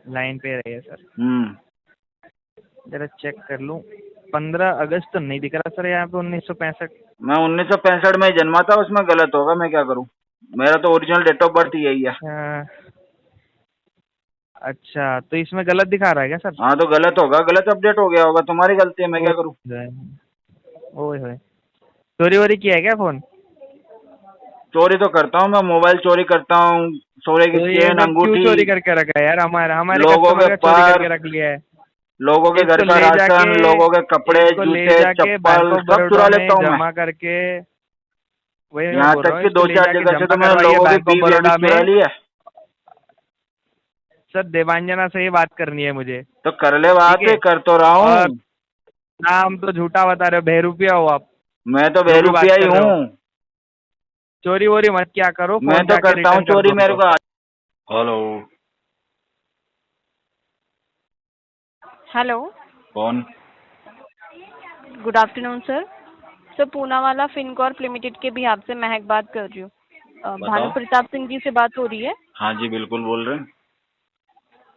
लाइन पे रहिए सर, हम्म। जरा चेक कर लूँ। 15 अगस्त तो नहीं दिख रहा सर यहाँ पे 1965। मैं 1965 में जन्मा था, उसमें गलत होगा, मैं क्या करूं? मेरा तो ओरिजिनल डेट ऑफ बर्थ यही है। अच्छा तो इसमें गलत दिखा रहा है क्या सर? हाँ तो गलत होगा, गलत अपडेट हो गया होगा, तुम्हारी गलती है, मैं क्या करूं? ओए होए, चोरी वोरी किया है क्या फोन? चोरी तो करता हूँ मैं, मोबाइल चोरी करता हूँ, सोने की तो ये चेन, सब क्यों अंगूठी, चोरी करके रखा है यार? हमारे लोगों कस्टमर के का चोरी पास, करके रख लिया है। लोगों के घर इसको का ले राशन, जाके- लोगों के कपड़े, इसको ले जूते, जाके बैंक चप्पल ऑफ सब चुरा बड़ौदा में लेता हूँ मैं। जमा करके, वही मैं यहाँ बोल रहा तक हूँ, कि इसको ले 2-4 जाके जगह से तो जमा मैंने करवाइए लोगों की बैंक ऑफ बीवियां भी बड़ौदा चुरा में। ली है। सर देवांजना से ही बात करनी है मुझे। तो कर ले बात, ठीक है। कर तो रहा और हूँ। नाम तो झूठा बता रहे हो, बहरूपिया हो आप। मैं तो जो भी बेरुपया बात ही कर रहे हो। हूँ। चोरी वोरी मत क्या करो, मैं फोन तो जाके करता हूँ रिटर्न कर चोरी, दो मेरे उनको। को। हेलो। हेलो, कौन? Good afternoon sir. Sir Poonawalla Fincorp limited के भी आपसे महक बात कर रही हूँ। भानु प्रताप सिंह जी से बात हो रही है? हाँ जी बिल्कुल बोल रहे हैं।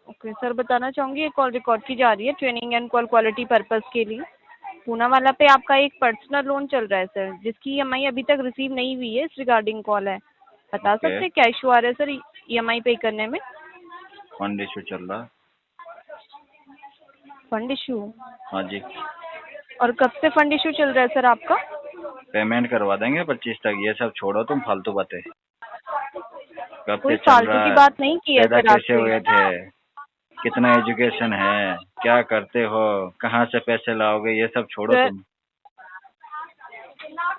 ओके सर, बताना चाहूँगी ये कॉल रिकॉर्ड की जा रही है training and call quality purpose के लिए। पूनावाला पे आपका एक पर्सनल लोन चल रहा है सर, जिसकी EMI अभी तक रिसीव नहीं हुई है, इस रिगार्डिंग कॉल है। बता Okay. सकते हैं क्या इशू आ रहा है सर EMI पे करने में? फंड इशू चल रहा है। Fund issue? हाँ जी। और कब से फंड इशू चल रहा है सर आपका? पेमेंट करवा देंगे 25 तक, ये सब छोड़ो तुम फालतू बातें। कब कोई से चल फालतू रहा की है? बात नहीं की है पैदा सर कैसे आपसे। हुए थे? कितना एजुकेशन है? क्या करते हो? कहाँ से पैसे लाओगे? ये सब छोड़ो सर, तुम।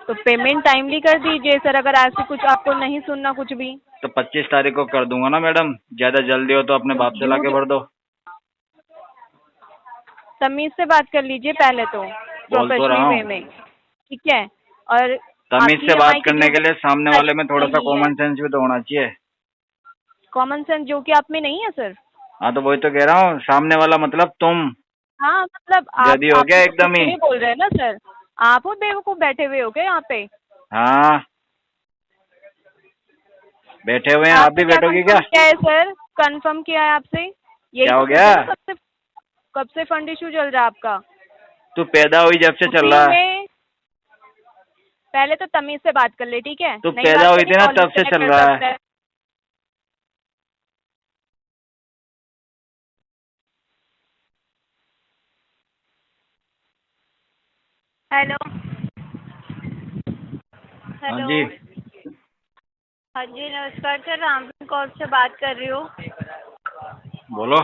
तो पेमेंट टाइमली कर दीजिए सर, अगर ऐसे कुछ आपको नहीं सुनना कुछ भी। तो 25 तारीख को कर दूंगा ना मैडम, ज्यादा जल्दी हो तो अपने बाप से लाके भर दो। तमीज से बात कर लीजिए पहले तो, रहा प्रोफेशनल हूँ। वे में, ठीक है? और तमीज आपकी से बात EMI की करने जो के लिए सामने वाले में थोड़ा सा नहीं है, कॉमन सेंस भी तो होना चाहिए। कॉमन सेंस जो कि आप में नहीं है सर। हाँ तो वही तो कह रहा हूँ, सामने वाला मतलब तुम हाँ मतलब आप जदी हो गया एकदम ही। बोल रहे हैं ना सर, आप वो बेवकूफ बैठे हुए हो क्या यहाँ पे? हाँ बैठे हुए हैं, आप भी बैठोगी क्या? क्या है सर, कंफर्म किया है आपसे? क्या हो गया? कब से फंड इशू चल रहा है आपका? तू पैदा हुई जब से चल रहा है। पहले तो तमीज से बात कर ले, ठीक है? तू पैदा हुई थी ना तब से चल रहा है। हेलो हाँ जी। हाँ जी नमस्कार सर, रामपुर कॉल से बात कर रही हूँ। बोलो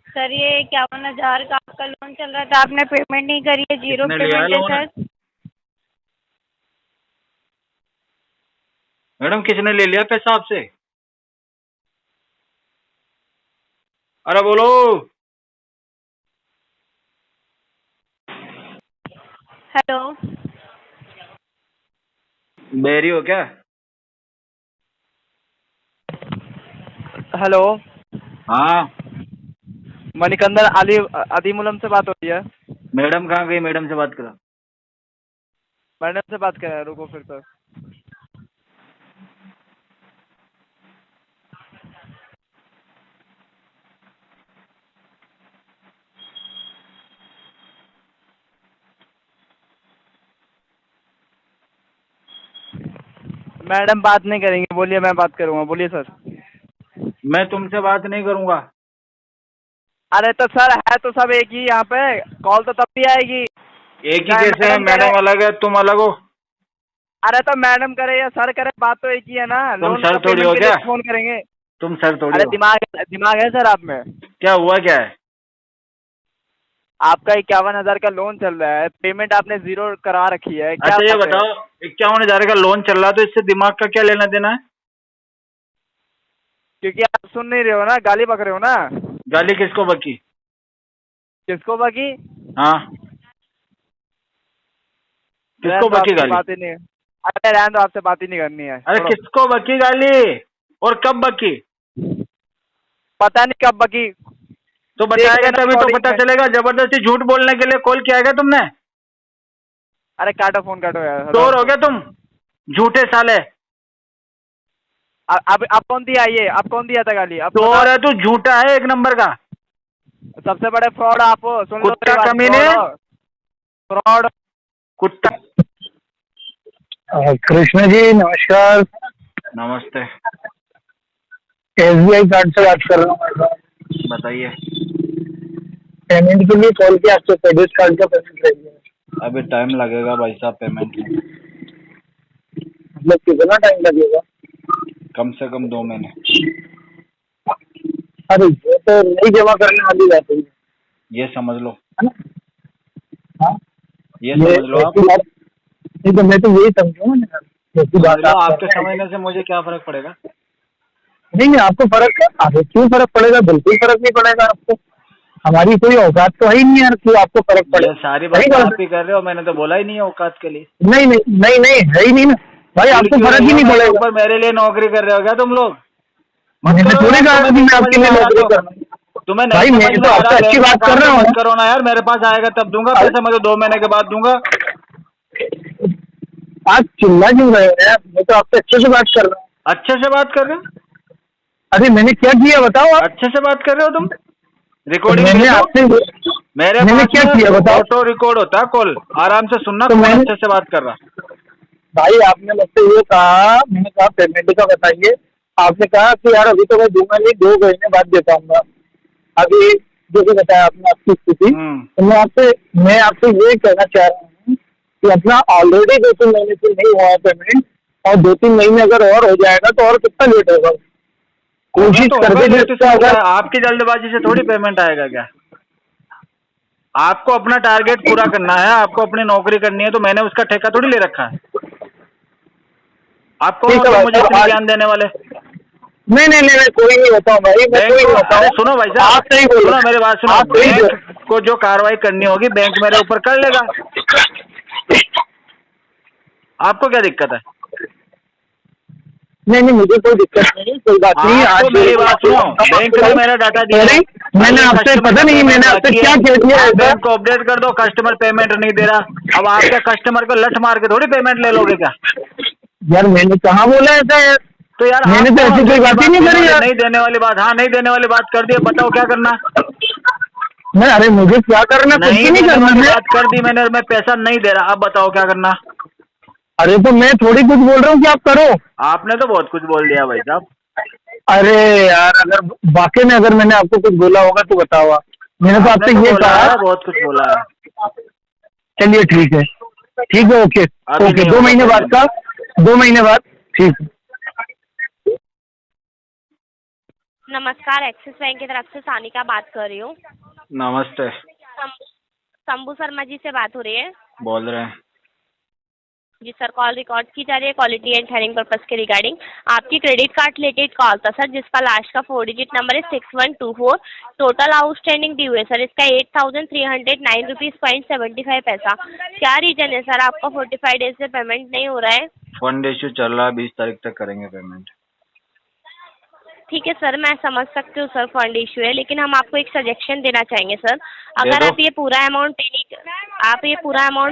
सर ये 51,000 का आपका लोन चल रहा था, आपने पेमेंट नहीं करी है, जीरो पेमेंट है सर। मैडम किसने ले लिया पैसा आपसे? अरे बोलो। हेलो बेरी हो क्या? हेलो हाँ मणिकंदन आदिमुलम से बात हो रही है? मैडम कहाँ गई? मैडम से बात करो। मैडम से बात कर रहे हैं, रुको फिर तो। मैडम बात नहीं करेंगे, बोलिए मैं बात करूंगा, बोलिए सर। मैं तुमसे बात नहीं करूंगा। अरे तो सर है तो सब एक ही यहाँ पे, कॉल तो तब भी आएगी। एक ही कैसे है? मैडम अलग है, तुम अलग हो। अरे तो मैडम करे या सर करे, बात तो एक ही है ना। तुम सर थोड़ी हो क्या? फोन करेंगे। तुम सर थोड़ी अरे हो। दिमाग है सर आप में? क्या हुआ क्या है? आपका 51,000 का लोन चल रहा है, पेमेंट आपने जीरो करा रखी है। क्या अच्छा ये बताओ, 51,000 का लोन चल रहा है तो इससे दिमाग का क्या लेना देना है? क्योंकि आप सुन नहीं रहे हो ना, गाली बक रहे हो ना। गाली किसको बकी? किसको बकी? हाँ किसको बकी गाली? बात ही नहीं है। अरे रहने दो, आपसे बात ही नहीं करनी है। अरे किसको बकी गाली और कब बकी? पता नहीं कब बकी। तो बताएगा तभी तो पता चलेगा। जबरदस्ती झूठ बोलने के लिए कॉल किया है तुमने? अरे काटो फोन, काटो यार। चोर हो गया तुम, झूठे साले। आप कौन दिया ये? आप कौन दिया था गाली? अब चोर है तू, झूठा है एक नंबर का। सबसे बड़े फ्रॉड आप हो। सुन लो कुत्ता कमीने, फ्रॉड कुत्ता। कृष्ण जी नमस्कार। नमस्ते। SBI कार्ड से बात कर रहा हूँ। बताइए। पेमेंट के लिए कॉल किया, आपसे क्रेडिट कार्ड का पेमेंट चाहिए। अभी टाइम लगेगा भाई साहब पेमेंट में। मतलब कितना टाइम लगेगा? कम से कम 2 महीने। अरे ये तो नहीं जमा करने वाली बात है। ये समझ लो, हाँ ये समझ लो आप। नहीं तो मैं तो यही समझूंगा ना। आपके समझने से मुझे क्या फर्क पड़ेगा? नहीं आपको फर्क, आगे क्यों फर्क पड़ेगा? बिल्कुल फर्क नहीं पड़ेगा आपको। हमारी कोई औकात तो है ही नहीं यार क्यों आपको फर्क पड़े। सारी बात आप ही कर रहे हो, मैंने तो बोला ही नहीं है औकात के लिए। नहीं है ही नहीं ना भाई, आपको फर्क ही नहीं पड़ेगा। पर मेरे लिए नौकरी कर रहे हो क्या तुम लोग? मैंने थोड़ी कहा मैं आपके लिए नौकरी कर रहा हूँ। तुम्हें भाई मैं तो आपसे अच्छी बात कर रहा हूँ। करो ना यार, मेरे पास आएगा तब दूंगा पैसे, मैं तो 2 महीने के बाद दूंगा। आप चिल्ला क्यों रहे हो यार? मैं तो आपसे अच्छे से बात कर रहा हूँ। अच्छे से बात कर रहे हो? अरे मैंने क्या किया बताओ आप? अच्छे से बात कर रहे हो तुम? रिकॉर्डिंग मैंने आपसे मैंने क्या किया बताओ? ऑटो रिकॉर्ड होता है कॉल, आराम से सुनना। तो मैं अच्छे से बात कर रहा। भाई आपने मुझसे ये कहा, मैंने कहा पेमेंट का बताइए। आपने कहा कि यार अभी तो मैं दूंगा नहीं, 2 महीने बाद दे पाऊंगा। अभी जो भी बताया आपने आपकी स्थिति, तो मैं आपसे ये कहना चाह रहा हूँ कि अपना ऑलरेडी 2-3 महीने से नहीं हुआ है पेमेंट, और 2-3 महीने अगर और हो जाएगा तो और कितना लेट होगा? कोशिश करके अगर आपकी जल्दबाजी से थोड़ी पेमेंट आएगा क्या? आपको अपना टारगेट पूरा करना है, आपको अपनी नौकरी करनी है, तो मैंने उसका ठेका थोड़ी ले रखा है। आपको मुझे ज्ञान देने वाले? नहीं कोई नहीं होता हूँ भाई, मैं कोई नहीं होता हूँ। सुनो भाई साहब, आप सही बोलो, मेरी बात सुनो। बैंक को जो कार्रवाई करनी होगी बैंक मेरे ऊपर कर लेगा। आपको क्या दिक्कत है? नहीं नहीं, मुझे कोई दिक्कत नहीं, कोई बात नहीं। आज मेरी बात सुनो, बैंक ने मेरा डाटा दिया है, मैंने आपसे पता नहीं मैंने आपसे क्या कह दिया है। बैंक को अपडेट कर दो, कस्टमर पेमेंट नहीं दे रहा। अब आप क्या कस्टमर को लठ मार के थोड़ी पेमेंट ले लोगे क्या? यार मैंने कहाँ बोला ऐसा यार? तो यार मैंने तो ऐसी कोई बात ही नहीं करी यार। नहीं देने वाली बात, हाँ नहीं देने वाली बात कर दी, बताओ क्या करना? मैं अरे मुझे क्या करना, कुछ भी नहीं करना। बात कर दी मैंने, मैं पैसा नहीं दे रहा, अब बताओ क्या करना? अरे तो मैं थोड़ी कुछ बोल रहा हूँ कि आप करो। आपने तो बहुत कुछ बोल दिया भाई साहब। अरे यार अगर वाकई में अगर मैंने आपको कुछ बोला होगा तो बताओ आप। मैंने तो आपसे ये कहा, बहुत कुछ बोला है। चलिए ठीक है, ठीक है, ओके ओके, 2 महीने बाद का, 2 महीने बाद, ठीक है। नमस्कार, एक्सिस बैंक की तरफ से सानिका बात कर रही हूँ। नमस्ते। शंभू शर्मा जी से बात हो रही है? बोल रहे हैं जी सर, कॉल रिकॉर्ड की जा रही है क्वालिटी एंड हेयरिंग पर्पस के रिगार्डिंग। आपकी क्रेडिट कार्ड रिलेटेड कॉल था सर, जिसका लास्ट का 4 डिजिट नंबर है 6124। टोटल आउटस्टैंडिंग ड्यू है सर इसका 8309 रुपीज़ 75 पैसा। क्या रीजन है सर आपका 45 डेज से पेमेंट नहीं हो रहा है? फंड इश्यू चल रहा है, 20 तारीख तक करेंगे पेमेंट। ठीक है सर, मैं समझ सकती हूँ सर फंड इशू है, लेकिन हम आपको एक सजेशन देना चाहेंगे सर। अगर आप ये पूरा अमाउंट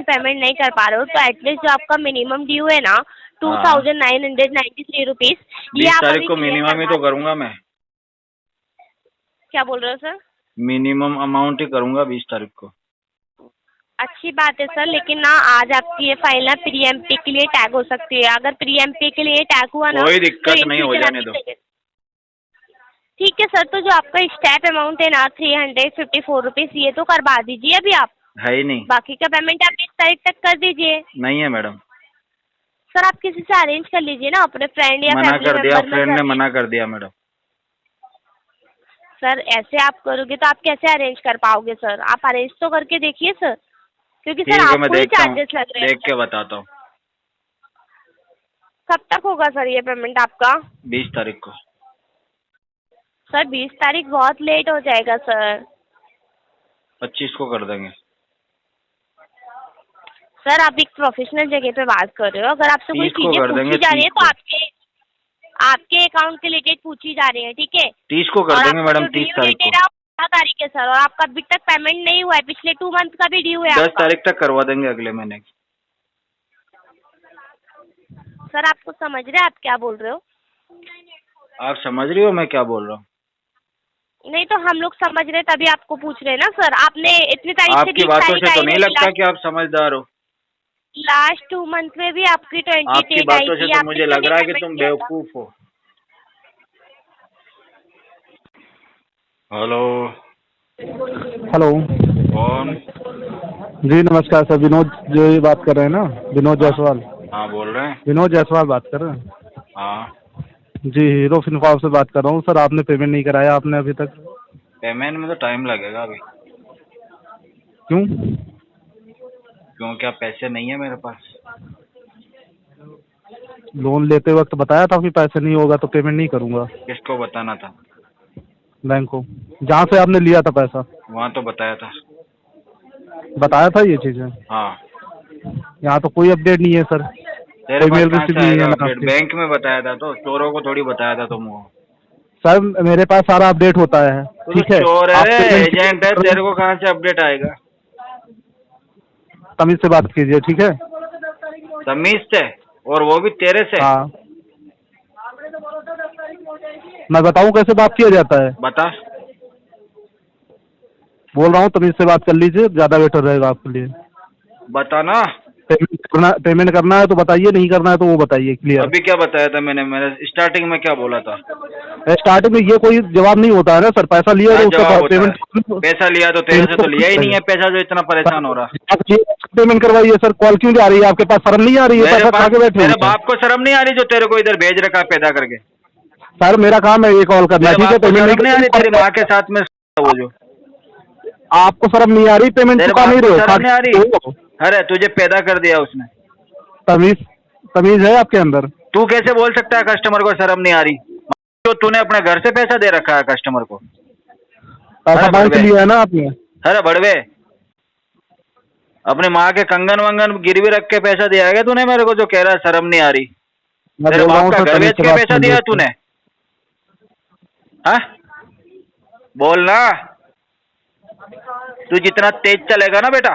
पेमेंट नहीं कर पा रहे हो तो एटलीस्ट जो आपका मिनिमम ड्यू है ना 2993 रुपीज़, ये 20 तारीख को मिनिमम ही तो करूंगा मैं। क्या बोल रहे हो सर? मिनिमम अमाउंट ही करूंगा 20 तारीख को। अच्छी बात है सर, लेकिन ना आज आपकी ये फाइल ना प्रीएमपी के लिए टैग हो सकती है। अगर प्रीएमपी के लिए टैग हुआ ना, कोई दिक्कत नहीं, हो जाने दो। ठीक है सर, तो जो आपका स्टैप अमाउंट है ना 354 रुपीज़, ये तो करवा दीजिए अभी आप। है ही नहीं। बाकी का पेमेंट आप 20 तारीख तक कर दीजिए। नहीं है मैडम। सर आप किसी से अरेंज कर लीजिए ना, अपने फ्रेंड या मना फैमिली कर दिया, मेंबर फ्रेंड में। ने मना कर दिया मैडम। सर ऐसे आप करोगे तो आप कैसे अरेंज कर पाओगे सर? आप अरेंज तो करके देखिए सर, क्योंकि सर आपको ही चार्जेस लग रहे हैं। देख के बताता हूँ। कब तक होगा सर ये पेमेंट आपका? 20 तारीख को। सर 20 तारीख बहुत लेट हो जाएगा सर। 25 को कर देंगे। सर आप एक प्रोफेशनल जगह पे बात कर रहे हो, अगर आपसे कोई चीजें पूछी जा रही है तो आपके अकाउंट के रिलेटेड पूछी जा रही है, ठीक है? 30 को कर देंगे मैडम, 30 तारीख को। 10 तारीख है सर, और आपका अभी तक पेमेंट नहीं हुआ है, पिछले 2 मंथ का भी ड्यू है। 10 तारीख तक करवा देंगे अगले महीने की। सर आपको समझ रहे हैं आप क्या बोल रहे हो? आप समझ रही हो मैं क्या बोल रहा हूँ? नहीं तो हम लोग समझ रहे तभी आपको पूछ रहे हैं ना सर। आपने इतनी तारीख से आपकी बातों से तो नहीं लगता कि आप समझदार हो। लास्ट 2 मंथ में भी आपकी 20 आपकी बातों से तो मुझे लग रहा है कि तुम बेवकूफ हो। हेलो हेलो, कौन? जी नमस्कार सर, विनोद जो ये बात कर रहे हैं ना, विनोद जायसवाल। हाँ बोल रहे हैं। विनोद जायसवाल बात कर रहे हैं। हाँ जी, हीरो फिनकॉर्प से बात कर रहा हूँ सर। आपने पेमेंट नहीं कराया आपने अभी तक। पेमेंट में तो टाइम लगेगा अभी। क्यों? क्योंकि अब पैसे नहीं है मेरे पास। लोन लेते वक्त बताया था कि पैसे नहीं होगा तो पेमेंट नहीं करूँगा। किसको बताना था? बैंक को, जहाँ से आपने लिया था पैसा। वहाँ तो बताया था। बताया था ये चीज़ें? हाँ। यहाँ तो कोई अपडेट नहीं है सर। तेरे पास ईमेल कहाँ रिसीव से नहीं आएगा है अपडेट? बैंक में बताया था, तो चोरों को थोड़ी बताया था तुमको। सर मेरे पास सारा अपडेट होता है, ठीक है? चोर है, एजेंट है, तेरे को कहाँ से अपडेट आएगा? तमीज से बात कीजिए, ठीक है? तमीज से, और वो भी तेरे से? हाँ। मैं बताऊं कैसे बात किया जाता है? बता। बोल रहा हूँ तमीज से बात कर लीजिए, ज्यादा बेटर रहेगा आपके लिए। बताना। पेमेंट करना है तो बताइए, नहीं करना है तो वो बताइए क्लियर। अभी क्या बताया था मैंने स्टार्टिंग में क्या बोला था? स्टार्टिंग में ये कोई जवाब नहीं होता है ना सर। पैसा लिया तो उसका पेमेंट। पैसा लिया तो तेरे से तो लिया ही नहीं है पैसा, जो इतना परेशान हो रहा। आप पेमेंट करवाइए सर। कॉल क्यों नहीं आ रही है आपके पास? शर्म नहीं आ रही है? पैसा खा के बैठे। मेरे बाप को शर्म नहीं आ रही जो तेरे को इधर भेज रखा पैदा करके? सर मेरा काम है ये कॉल करना, ठीक है? पेमेंट नहीं आ रही तेरी माँ के साथ में वो जो। आपको शर्म नहीं आ रही? पेमेंट चुका नहीं रहे हो? शर्म नहीं आ रही? अरे तुझे पैदा कर दिया उसने। तमीज है आपके अंदर? तू कैसे बोल सकता है कस्टमर को शर्म नहीं आ रही? तो तूने अपने घर से पैसा दे रखा है कस्टमर को? पैसा बैंक से लिया है ना आपने? अरे बड़वे, अपनी माँ के कंगन वंगन गिरवी रख के पैसा दिया है क्या तूने मेरे को, जो कह रहा है शर्म नहीं आ रही? मैं तेरे बोल रहा बाप हूँ का सर, घर तमीज बेच से के बात पैसा कीजिए दिया सर। तूने? हाँ, बोल ना। तू जितना तेज चलेगा ना बेटा,